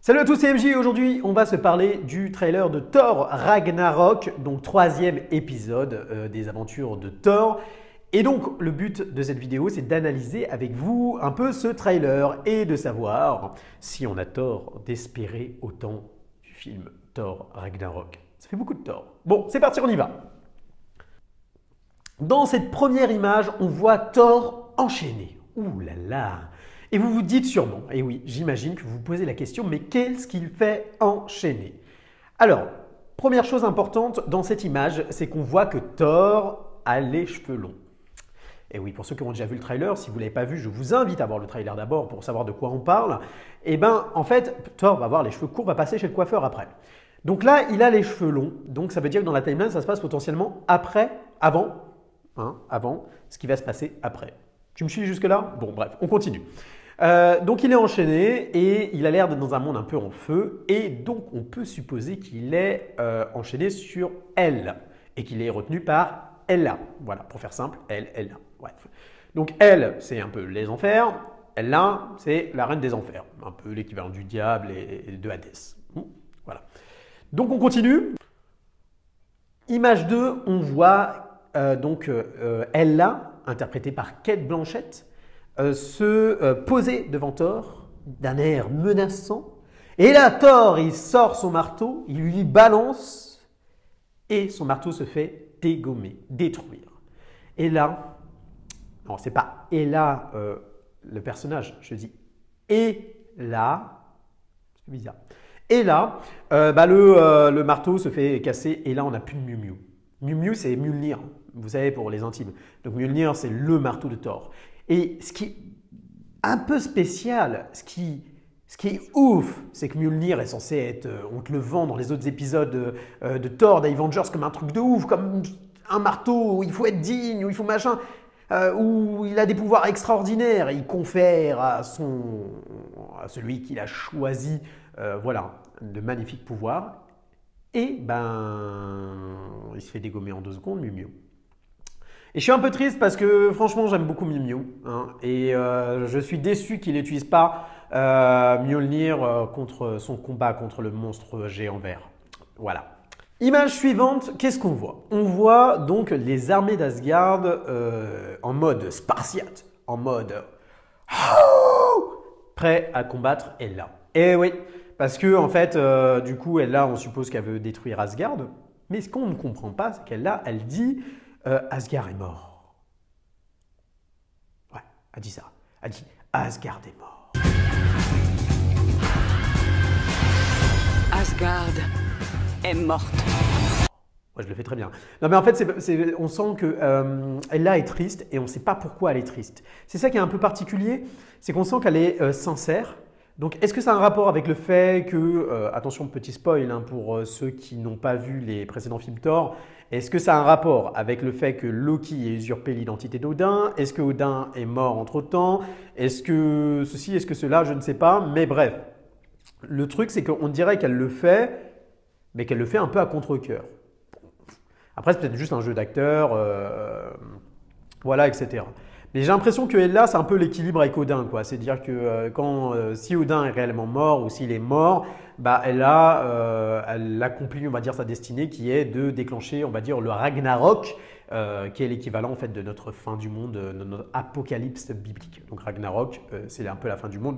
Salut à tous, c'est MJ. Aujourd'hui, on va se parler du trailer de Thor Ragnarok, donc troisième épisode des aventures de Thor. Et donc, le but de cette vidéo, c'est d'analyser avec vous un peu ce trailer et de savoir si on a tort d'espérer autant du film Thor Ragnarok. Ça fait beaucoup de Thor. Bon, c'est parti, on y va. Dans cette première image, on voit Thor enchaîné. Ouh là là! Et vous vous dites sûrement, et oui, j'imagine que vous vous posez la question, mais qu'est-ce qu'il fait enchaîner? Alors, première chose importante dans cette image, c'est qu'on voit que Thor a les cheveux longs. Et oui, pour ceux qui ont déjà vu le trailer, si vous ne l'avez pas vu, je vous invite à voir le trailer d'abord pour savoir de quoi on parle. Et bien, en fait, Thor va avoir les cheveux courts, va passer chez le coiffeur après. Donc là, il a les cheveux longs, donc ça veut dire que dans la timeline, ça se passe potentiellement avant ce qui va se passer après. Tu me suis jusque-là? Bon, bref, on continue. Donc il est enchaîné et il a l'air d'être dans un monde un peu en feu et donc on peut supposer qu'il est enchaîné sur elle et qu'il est retenu par Hela. Voilà, pour faire simple, Hela. Bref. Donc elle, c'est un peu les enfers. Hela, c'est la reine des enfers, un peu l'équivalent du diable et de Hadès. Voilà. Donc on continue. Image 2, on voit Hela, interprétée par Cate Blanchett, se poser devant Thor d'un air menaçant. Et là, Thor, il sort son marteau, il lui balance et son marteau se fait dégommer, détruire. Et là, non, c'est pas et là le personnage, je dis et là, c'est bizarre. Et là, le marteau se fait casser et là, on n'a plus de Miu Miu. Miu Miu, c'est Mjolnir, vous savez, pour les intimes. Donc Mjolnir, c'est le marteau de Thor. Et ce qui est un peu spécial, ce qui est ouf, c'est que Mjolnir est censé être, on te le vend dans les autres épisodes de Thor, d'Avengers comme un truc de ouf, comme un marteau où il faut être digne, où il faut machin, où il a des pouvoirs extraordinaires, il confère à celui qu'il a choisi, voilà, de magnifiques pouvoirs. Et il se fait dégommer en 2 secondes, Miu Miu. Et je suis un peu triste parce que franchement j'aime beaucoup Miu Miu et je suis déçu qu'il n'utilise pas Mjolnir contre son combat contre le monstre géant vert. Voilà. Image suivante, qu'est-ce qu'on voit? On voit donc les armées d'Asgard en mode spartiate, en mode prêt à combattre Hela. Et oui, parce que en fait, du coup, Hela, on suppose qu'elle veut détruire Asgard, mais ce qu'on ne comprend pas, c'est qu'Hela, elle dit Asgard est mort. Ouais, elle dit ça. Elle dit Asgard est mort. Asgard est morte. Ouais, je le fais très bien. Non, mais en fait, on sent que Hela est triste et on ne sait pas pourquoi elle est triste. C'est ça qui est un peu particulier, c'est qu'on sent qu'elle est sincère. Donc, est-ce que ça a un rapport avec le fait que, attention, petit spoil pour ceux qui n'ont pas vu les précédents films Thor, est-ce que ça a un rapport avec le fait que Loki ait usurpé l'identité d'Odin? Est-ce que Odin est mort entre-temps? Est-ce que ceci, est-ce que cela? Je ne sais pas, mais bref. Le truc, c'est qu'on dirait qu'elle le fait, mais qu'elle le fait un peu à contre-cœur. Après, c'est peut-être juste un jeu d'acteur, voilà, etc. Mais j'ai l'impression que Hela, c'est un peu l'équilibre avec Odin, quoi. C'est-à-dire que si Odin est réellement mort ou s'il est mort, Hela, elle accomplit, on va dire, sa destinée qui est de déclencher, on va dire, le Ragnarok, qui est l'équivalent en fait de notre fin du monde, de notre apocalypse biblique. Donc Ragnarok, c'est un peu la fin du monde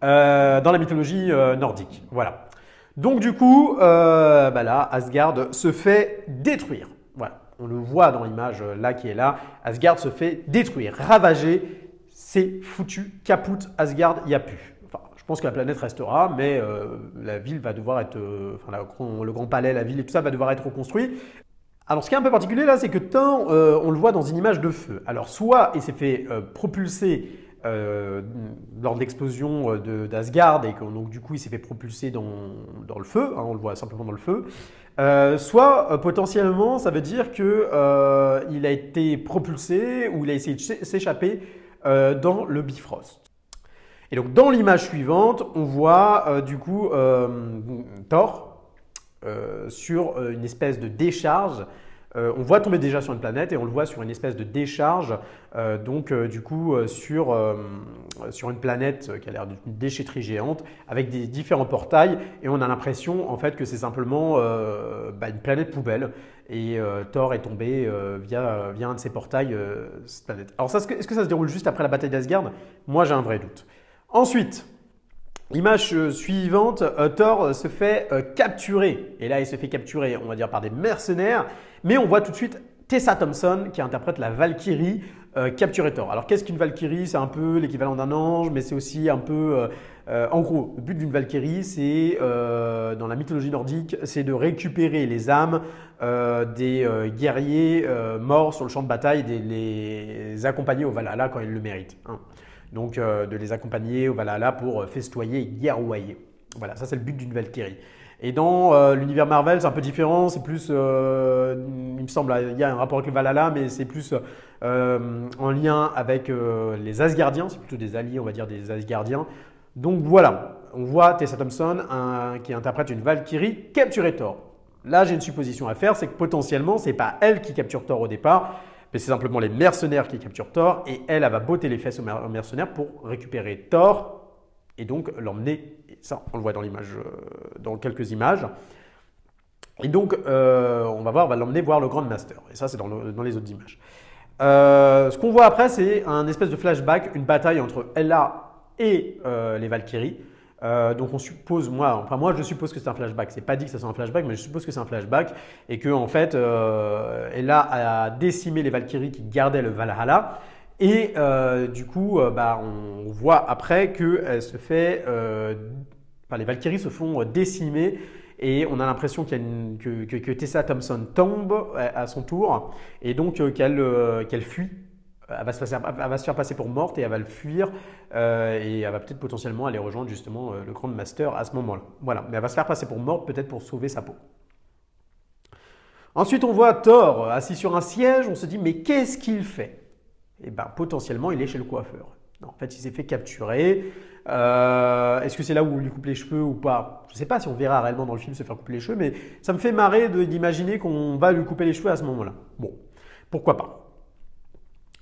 dans la mythologie nordique. Voilà. Donc du coup, là, Asgard se fait détruire. Voilà. On le voit dans l'image là qui est là. Asgard se fait détruire, ravager. C'est foutu, capoute, Asgard, il n'y a plus. Enfin, je pense que la planète restera, mais la ville va devoir être, le grand palais, la ville et tout ça va devoir être reconstruit. Alors, ce qui est un peu particulier là, c'est que Thor, on le voit dans une image de feu. Alors, soit il s'est fait propulser lors de l'explosion d'Asgard et que donc du coup il s'est fait propulser dans le feu, on le voit simplement dans le feu, soit potentiellement ça veut dire qu'il a été propulsé ou il a essayé de s'échapper dans le Bifrost. Et donc dans l'image suivante, on voit du coup Thor sur une espèce de décharge On voit tomber déjà sur une planète et on le voit sur une espèce de décharge, sur une planète qui a l'air d'une déchetterie géante avec des différents portails et on a l'impression en fait que c'est simplement une planète poubelle et Thor est tombé via un de ces portails cette planète. Alors est-ce que ça se déroule juste après la bataille d'Asgard? Moi j'ai un vrai doute. Ensuite, image suivante, Thor se fait capturer. Et là, il se fait capturer, on va dire, par des mercenaires. Mais on voit tout de suite Tessa Thompson qui interprète la Valkyrie capturer Thor. Alors, qu'est-ce qu'une Valkyrie? C'est un peu l'équivalent d'un ange, mais c'est aussi un peu… en gros, le but d'une Valkyrie, c'est, dans la mythologie nordique, c'est de récupérer les âmes des guerriers morts sur le champ de bataille, de les accompagner au Valhalla quand ils le méritent. Hein. Donc de les accompagner au Valhalla pour festoyer et guerroyer. Voilà, ça c'est le but d'une Valkyrie. Et dans l'univers Marvel, c'est un peu différent, c'est plus, il me semble, il y a un rapport avec le Valhalla, mais c'est plus en lien avec les Asgardiens, c'est plutôt des alliés, on va dire, des Asgardiens. Donc voilà, on voit Tessa Thompson qui interprète une Valkyrie capturer Thor. Là, j'ai une supposition à faire, c'est que potentiellement, c'est pas elle qui capture Thor au départ, mais c'est simplement les mercenaires qui capturent Thor et elle va botter les fesses aux mercenaires pour récupérer Thor et donc l'emmener. Ça, on le voit dans l'image, dans quelques images. Et donc, on va l'emmener voir le Grand Master. Et ça, c'est dans les autres images. Ce qu'on voit après, c'est un espèce de flashback, une bataille entre Hela et les Valkyries. Donc on suppose, moi je suppose que c'est un flashback. C'est pas dit que ça soit un flashback, mais je suppose que c'est un flashback et que en fait, Hela a décimé les Valkyries qui gardaient le Valhalla. Et du coup, on voit après que les Valkyries se font décimer et on a l'impression que Tessa Thompson tombe à son tour et donc qu'elle fuit. Elle va se faire passer pour morte et elle va le fuir et elle va peut-être potentiellement aller rejoindre justement le Grand Master à ce moment-là. Voilà, mais elle va se faire passer pour morte peut-être pour sauver sa peau. Ensuite, on voit Thor assis sur un siège. On se dit mais qu'est-ce qu'il fait? Eh bien, potentiellement, il est chez le coiffeur. Non, en fait, il s'est fait capturer. Est-ce que c'est là où il lui coupe les cheveux ou pas? Je ne sais pas si on verra réellement dans le film se faire couper les cheveux, mais ça me fait marrer d'imaginer qu'on va lui couper les cheveux à ce moment-là. Bon, pourquoi pas.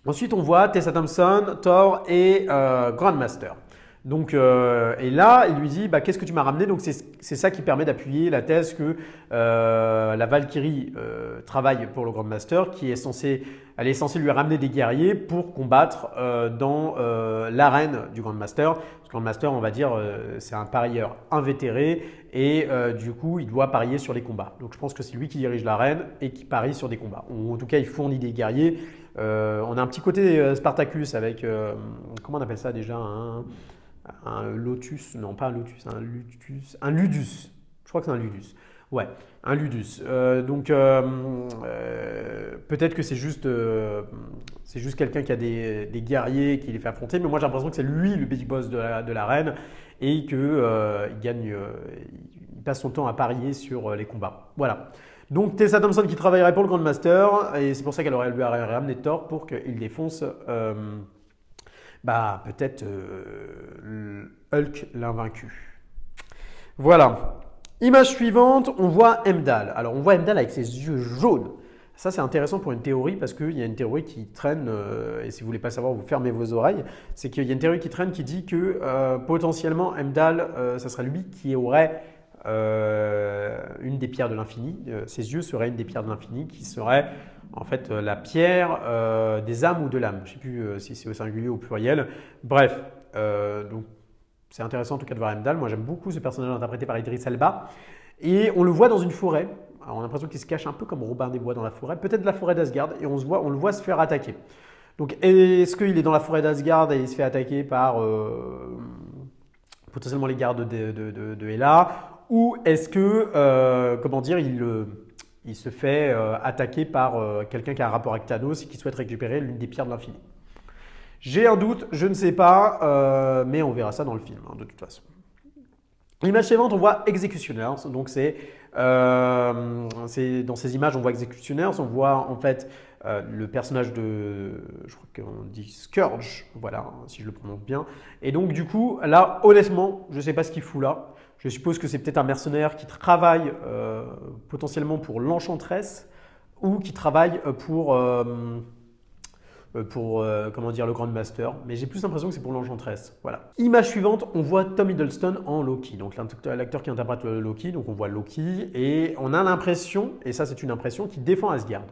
Ensuite, on voit Tessa Thompson, Thor et Grandmaster. Donc, et là, il lui dit qu'est-ce que tu m'as ramené? Donc, c'est ça qui permet d'appuyer la thèse que la Valkyrie travaille pour le Grandmaster, elle est censée lui ramener des guerriers pour combattre dans l'arène du Grandmaster. Le Grandmaster, on va dire, c'est un parieur invétéré et du coup, il doit parier sur les combats. Donc, je pense que c'est lui qui dirige l'arène et qui parie sur des combats. Ou en tout cas, il fournit des guerriers. On a un petit côté Spartacus avec, comment on appelle ça déjà, un lotus, non pas un lotus, un ludus. Je crois que c'est un ludus. Ouais, un ludus. Peut-être que c'est juste quelqu'un qui a des guerriers qui les fait affronter, mais moi j'ai l'impression que c'est lui le big boss de l'arène et qu'il il passe son temps à parier sur les combats. Voilà. Donc Tessa Thompson qui travaillerait pour le Grand Master et c'est pour ça qu'elle lui aurait ramené Thor pour qu'il défonce peut-être Hulk l'invaincu. Voilà. Image suivante, on voit Heimdall. Alors on voit Heimdall avec ses yeux jaunes. Ça c'est intéressant pour une théorie parce qu'il y a une théorie qui traîne, et si vous ne voulez pas savoir, vous fermez vos oreilles, c'est qu'il y a une théorie qui traîne qui dit que potentiellement Heimdall, ça serait lui qui aurait une des pierres de l'infini. Ses yeux seraient une des pierres de l'infini qui serait en fait la pierre des âmes ou de l'âme. Je ne sais plus si c'est au singulier ou au pluriel. Bref, donc c'est intéressant en tout cas de voir Heimdall. Moi j'aime beaucoup ce personnage interprété par Idris Elba. Et on le voit dans une forêt. Alors, on a l'impression qu'il se cache un peu comme Robin des Bois dans la forêt, peut-être la forêt d'Asgard, et on le voit se faire attaquer. Donc est-ce qu'il est dans la forêt d'Asgard et il se fait attaquer par potentiellement les gardes de Hela, ou est-ce que, il se fait attaquer par quelqu'un qui a un rapport avec Thanos et qui souhaite récupérer l'une des pierres de l'infini? J'ai un doute, je ne sais pas, mais on verra ça dans le film, de toute façon. L'image suivante, on voit Executioners. Donc dans ces images, on voit Executioners, on voit en fait le personnage je crois qu'on dit Scourge, voilà, si je le prononce bien. Et donc du coup, là, honnêtement, je ne sais pas ce qu'il fout là. Je suppose que c'est peut-être un mercenaire qui travaille potentiellement pour l'Enchantress ou qui travaille comment dire, le Grand Master, mais j'ai plus l'impression que c'est pour l'Enchantress. Voilà. Image suivante, on voit Tom Hiddleston en Loki, donc l'acteur qui interprète Loki, donc on voit Loki, et on a l'impression, et ça c'est une impression, qu'il défend Asgard.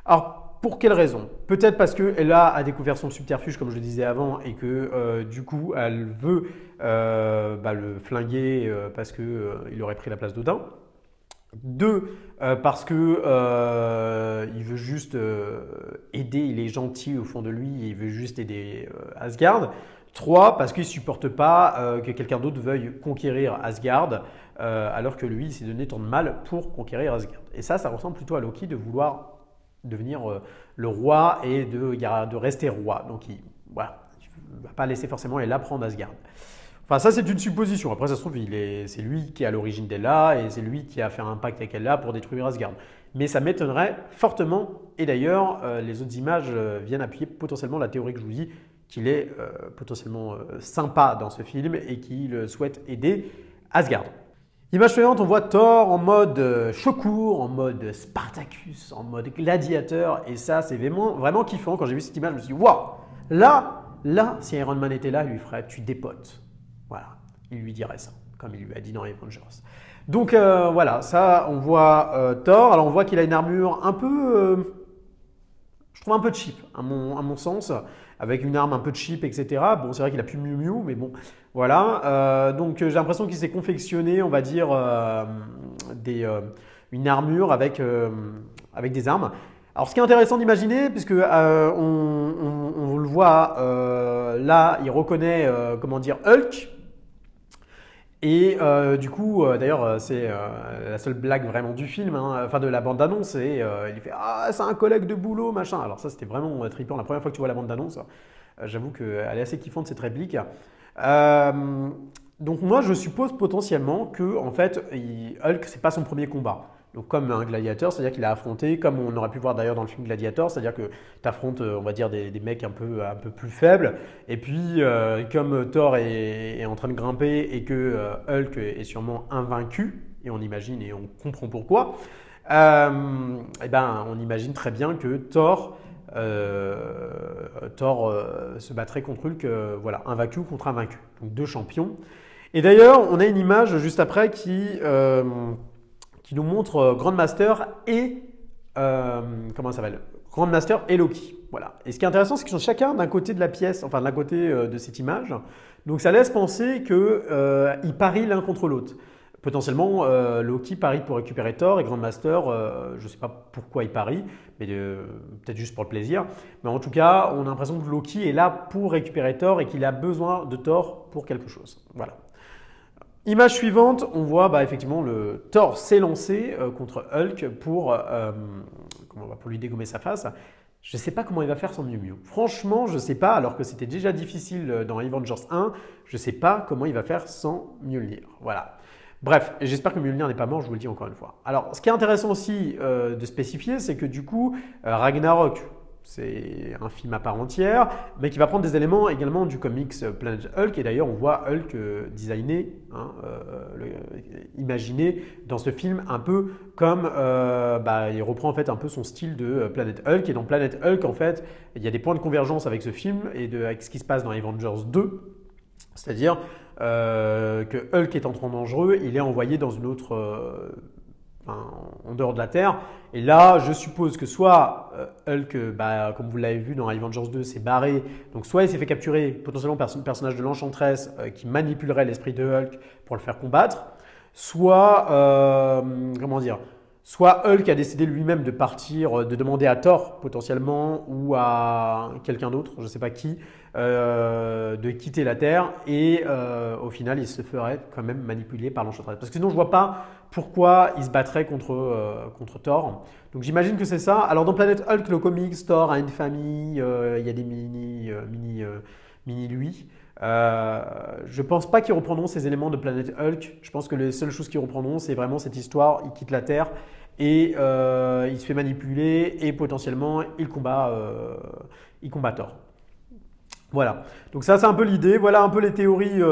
Alors, pour quelle raison? Peut-être parce qu'elle a découvert son subterfuge, comme je le disais avant, et que du coup, elle veut le flinguer parce qu'il aurait pris la place d'Odin. Deux, parce que il veut juste aider, il est gentil au fond de lui, et il veut juste aider Asgard. Trois, parce qu'il ne supporte pas que quelqu'un d'autre veuille conquérir Asgard, alors que lui, il s'est donné tant de mal pour conquérir Asgard. Et ça ressemble plutôt à Loki de vouloir devenir le roi et de rester roi. Donc voilà, il ne va pas laisser forcément elle prendre Asgard. Enfin, ça, c'est une supposition. Après, ça se trouve, c'est lui qui est à l'origine d'Ella et c'est lui qui a fait un pacte avec Ella pour détruire Asgard. Mais ça m'étonnerait fortement. Et d'ailleurs, les autres images viennent appuyer potentiellement la théorie que je vous dis, qu'il est potentiellement sympa dans ce film et qu'il souhaite aider Asgard. Image suivante, on voit Thor en mode Chocour, en mode Spartacus, en mode gladiateur. Et ça, c'est vraiment kiffant. Quand j'ai vu cette image, je me suis dit, waouh, là, si Iron Man était là, il lui ferait « tu dépotes ». Voilà, il lui dirait ça, comme il lui a dit dans Avengers. Donc voilà, ça, on voit Thor. Alors on voit qu'il a une armure un peu, je trouve un peu cheap, à mon sens, avec une arme un peu cheap, etc. Bon, c'est vrai qu'il a plus Miu Miu, mais bon, voilà. Donc j'ai l'impression qu'il s'est confectionné, on va dire, une armure avec des armes. Alors, ce qui est intéressant d'imaginer, puisque on le voit là, il reconnaît comment dire Hulk. Et du coup, d'ailleurs, c'est la seule blague vraiment du film, hein, enfin de la bande-annonce, et il fait « Ah, c'est un collègue de boulot, machin ». Alors ça, c'était vraiment trippant. La première fois que tu vois la bande-annonce, j'avoue qu'elle est assez kiffante, cette réplique. Donc moi, je suppose potentiellement que, en fait, Hulk, c'est pas son premier combat. Donc comme un gladiateur, c'est-à-dire qu'il a affronté, comme on aurait pu voir d'ailleurs dans le film Gladiator, c'est-à-dire que tu affrontes, on va dire, des mecs un peu plus faibles. Et puis, comme Thor est en train de grimper et que Hulk est sûrement invaincu, et on imagine et on comprend pourquoi, on imagine très bien que Thor se battrait contre Hulk, voilà, invaincu contre invaincu. Donc deux champions. Et d'ailleurs, on a une image juste après qui nous montre Grandmaster et comment ça s'appelle, Grandmaster et Loki. Voilà. Et ce qui est intéressant, c'est qu'ils sont chacun d'un côté de la pièce, enfin d'un côté de cette image. Donc ça laisse penser qu'ils parient l'un contre l'autre. Potentiellement, Loki parie pour récupérer Thor et Grandmaster, je ne sais pas pourquoi il parie, mais peut-être juste pour le plaisir. Mais en tout cas, on a l'impression que Loki est là pour récupérer Thor et qu'il a besoin de Thor pour quelque chose. Voilà. Image suivante, on voit effectivement le Thor s'élancer contre Hulk pour lui dégommer sa face. Je ne sais pas comment il va faire sans Miu Miu. Franchement, je ne sais pas, alors que c'était déjà difficile dans Avengers 1, je ne sais pas comment il va faire sans Mjolnir. Voilà. Bref, j'espère que Mjolnir n'est pas mort, je vous le dis encore une fois. Alors, ce qui est intéressant aussi de spécifier, c'est que du coup, Ragnarok, c'est un film à part entière, mais qui va prendre des éléments également du comics Planet Hulk. Et d'ailleurs, on voit Hulk designé, imaginé dans ce film un peu comme il reprend en fait un peu son style de Planet Hulk. Et dans Planet Hulk, en fait, il y a des points de convergence avec ce film et avec ce qui se passe dans Avengers 2. C'est-à-dire que Hulk étant trop dangereux, il est envoyé dans une autre... en dehors de la Terre. Et là, je suppose que soit Hulk, comme vous l'avez vu dans Avengers 2, s'est barré. Donc soit il s'est fait capturer potentiellement par un personnage de l'Enchantress qui manipulerait l'esprit de Hulk pour le faire combattre. Soit, soit Hulk a décidé lui-même de partir, de demander à Thor potentiellement ou à quelqu'un d'autre, je ne sais pas qui, de quitter la Terre et au final il se ferait quand même manipuler par l'Enchantress. Parce que sinon je ne vois pas pourquoi il se battrait contre Thor. Donc j'imagine que c'est ça. Alors dans Planet Hulk, le comics, Thor a une famille, il y a des mini lui. Je pense pas qu'ils reprendront ces éléments de Planet Hulk. Je pense que les seules choses qu'ils reprendront, c'est vraiment cette histoire. Il quitte la Terre et il se fait manipuler et potentiellement il combat Thor. Voilà, donc ça c'est un peu l'idée, voilà un peu les théories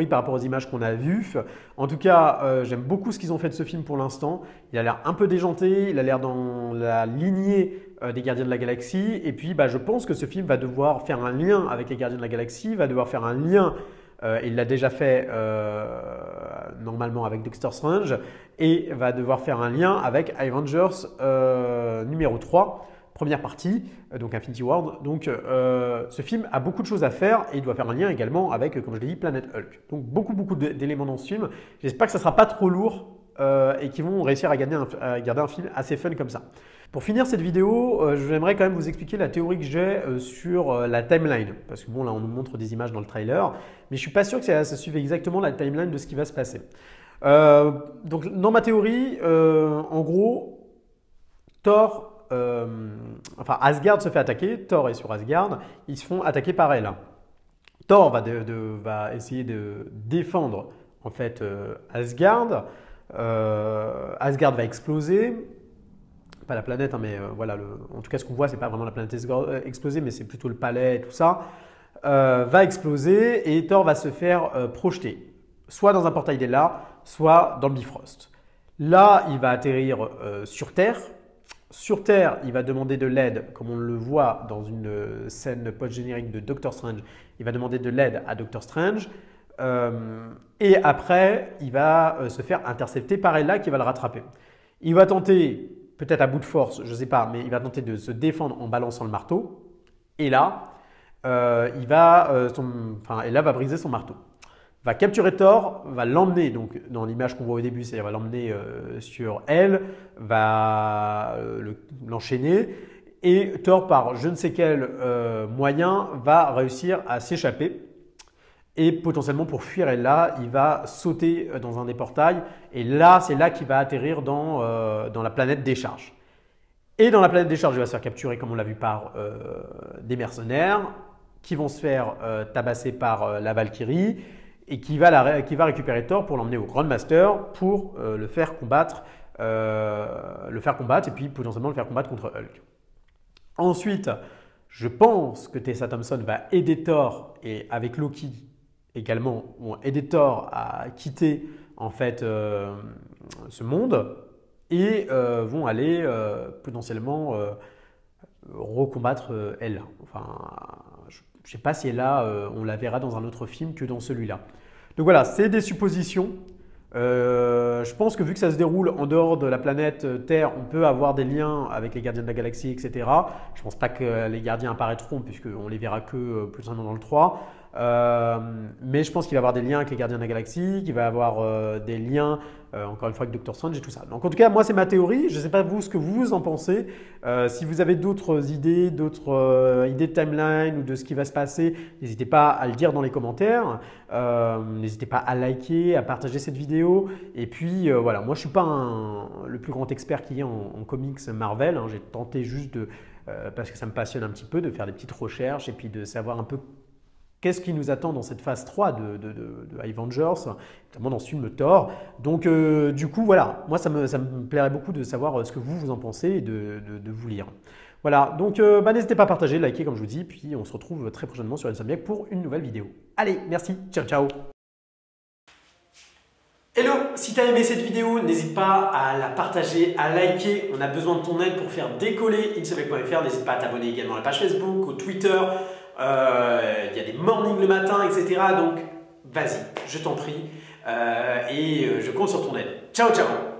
par rapport aux images qu'on a vues. En tout cas, j'aime beaucoup ce qu'ils ont fait de ce film pour l'instant. Il a l'air un peu déjanté, il a l'air dans la lignée des Gardiens de la Galaxie. Et puis je pense que ce film va devoir faire un lien avec les Gardiens de la Galaxie, va devoir faire un lien, il l'a déjà fait normalement avec Doctor Strange, et va devoir faire un lien avec Avengers numéro 3. Première partie, donc Infinity War. Donc ce film a beaucoup de choses à faire et il doit faire un lien également avec, comme je l'ai dit, Planet Hulk. Donc beaucoup d'éléments dans ce film. J'espère que ça ne sera pas trop lourd et qu'ils vont réussir à garder un film assez fun comme ça. Pour finir cette vidéo, j'aimerais quand même vous expliquer la théorie que j'ai sur la timeline. Parce que bon, là on nous montre des images dans le trailer, mais je ne suis pas sûr que ça suive exactement la timeline de ce qui va se passer. Donc dans ma théorie, en gros, Thor... Asgard se fait attaquer, Thor est sur Asgard, ils se font attaquer par elle. Thor va essayer de défendre en fait Asgard. Asgard va exploser, pas la planète, hein, mais voilà, en tout cas ce qu'on voit c'est pas vraiment la planète exploser, mais c'est plutôt le palais et tout ça. Va exploser et Thor va se faire projeter, soit dans un portail d'Ella, soit dans le Bifrost. Là, il va atterrir sur Terre. Sur Terre, il va demander de l'aide, comme on le voit dans une scène post-générique de Doctor Strange. Il va demander de l'aide à Doctor Strange. Et après, il va se faire intercepter par Ella qui va le rattraper. Il va tenter, peut-être à bout de force, je ne sais pas, mais il va tenter de se défendre en balançant le marteau. Et là, Ella va briser son marteau. Va capturer Thor, va l'emmener, donc dans l'image qu'on voit au début, c'est-à-dire va l'emmener sur elle, va l'enchaîner, et Thor, par je ne sais quel moyen, va réussir à s'échapper. Et potentiellement pour fuir Ella, il va sauter dans un des portails, et là, c'est là qu'il va atterrir dans la planète Décharge. Et dans la planète Décharge, il va se faire capturer, comme on l'a vu, par des mercenaires, qui vont se faire tabasser par la Valkyrie, et qui va récupérer Thor pour l'emmener au Grand Master pour le faire combattre et puis potentiellement le faire combattre contre Hulk. Ensuite, je pense que Tessa Thompson va aider Thor et avec Loki également vont aider Thor à quitter en fait ce monde et vont aller potentiellement recombattre Ella. Enfin, je ne sais pas si Ella, on la verra dans un autre film que dans celui-là. Donc voilà, c'est des suppositions. Je pense que vu que ça se déroule en dehors de la planète Terre, on peut avoir des liens avec les Gardiens de la Galaxie, etc. Je ne pense pas que les Gardiens apparaîtront puisqu'on les verra que plus ou moins dans le 3. Mais je pense qu'il va y avoir des liens avec les Gardiens de la Galaxie, qu'il va y avoir des liens encore une fois avec Doctor Strange et tout ça. Donc en tout cas, moi c'est ma théorie. Je ne sais pas vous ce que vous en pensez. Si vous avez d'autres idées de timeline ou de ce qui va se passer, n'hésitez pas à le dire dans les commentaires. N'hésitez pas à liker, à partager cette vidéo. Et puis voilà, moi je ne suis pas le plus grand expert qu'il y ait en comics Marvel. Hein. J'ai tenté juste parce que ça me passionne un petit peu, de faire des petites recherches et puis de savoir un peu qu'est-ce qui nous attend dans cette phase 3 de Avengers, notamment dans ce film Thor. Donc du coup, voilà, moi ça me plairait beaucoup de savoir ce que vous en pensez et de vous lire. Voilà, donc n'hésitez pas à partager, liker comme je vous dis, puis on se retrouve très prochainement sur Insomniac pour une nouvelle vidéo. Allez, merci, ciao ciao. Hello, si tu as aimé cette vidéo, n'hésite pas à la partager, à liker. On a besoin de ton aide pour faire décoller Insomniac.fr. N'hésite pas à t'abonner également à la page Facebook, au Twitter. Il y a des mornings le matin, etc. Donc, vas-y, je t'en prie. Et je compte sur ton aide. Ciao, ciao!